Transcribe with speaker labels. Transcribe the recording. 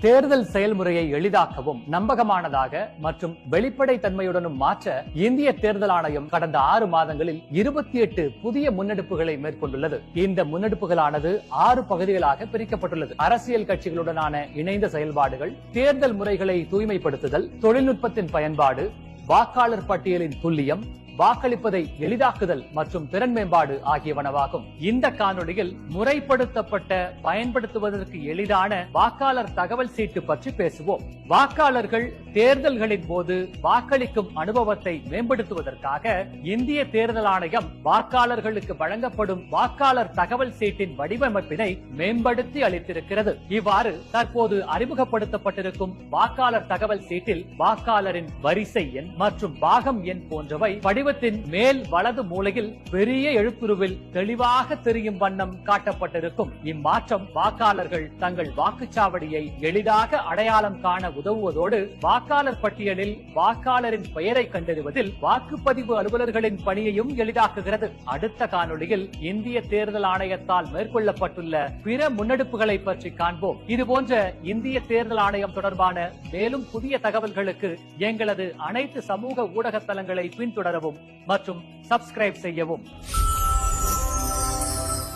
Speaker 1: தேர்தல் செயல்முறையை எளிதாக்கவும் நம்பகமானதாக மற்றும் வெளிப்படை தன்மையுடனும் மாற்ற இந்திய தேர்தல் ஆணையம் கடந்த 6 மாதங்களில் 28 புதிய முன்னெடுப்புகளை மேற்கொண்டுள்ளது. இந்த முன்னெடுப்புகளானது 6 பகுதிகளாக பிரிக்கப்பட்டுள்ளது. அரசியல் கட்சிகளுடனான இணைந்த செயல்பாடுகள், தேர்தல் முறைகளை தூய்மைப்படுத்துதல், தொழில்நுட்பத்தின் பயன்பாடு, வாக்காளர் பட்டியலின் துல்லியம், வாக்களிப்பதை எளிதாக்குதல் மற்றும் திறன் மேம்பாடு ஆகியவனவாகும். இந்த காணொளியில் முறைப்படுத்தப்பட்ட பயன்படுத்துவதற்கு எளிதான வாக்காளர் தகவல் சீட்டு பற்றி பேசுவோம். வாக்காளர்கள் தேர்தல்களின் போது வாக்களிக்கும் அனுபவத்தை மேம்படுத்துவதற்காக இந்திய தேர்தல் ஆணையம் வாக்காளர்களுக்கு வழங்கப்படும் வாக்காளர் தகவல் சீட்டின் வடிவமைப்பினை மேம்படுத்தி அளித்திருக்கிறது. இவ்வாறு தற்போது அறிமுகப்படுத்தப்பட்டிருக்கும் வாக்காளர் தகவல் சீட்டில் வாக்காளரின் வரிசை எண் மற்றும் பாகம் எண் போன்றவை படிவத்தின் மேல் வலது மூலையில் பெரிய எழுத்துருவில் தெளிவாக தெரியும் வண்ணம் காட்டப்பட்டிருக்கும். இம்மாற்றம் வாக்காளர்கள் தங்கள் வாக்குச்சாவடியை எளிதாக அடையாளம் காண உதவுவதோடு வாக்காளர் பட்டியலில் வாக்காளரின் பெயரை கண்டறிவதில் வாக்குப்பதிவு அலுவலர்களின் பணியையும் எளிதாக்குகிறது. அடுத்த காணொளியில் இந்திய தேர்தல் ஆணையத்தால் மேற்கொள்ளப்பட்டுள்ள பிற முன்னெடுப்புகளை பற்றி காண்போம். இதுபோன்ற இந்திய தேர்தல் ஆணையம் தொடர்பான மேலும் புதிய தகவல்களுக்கு எங்களது அனைத்து சமூக ஊடக தளங்களை பின்தொடரவும் மற்றும் சப்ஸ்கிரைப் செய்யவும்.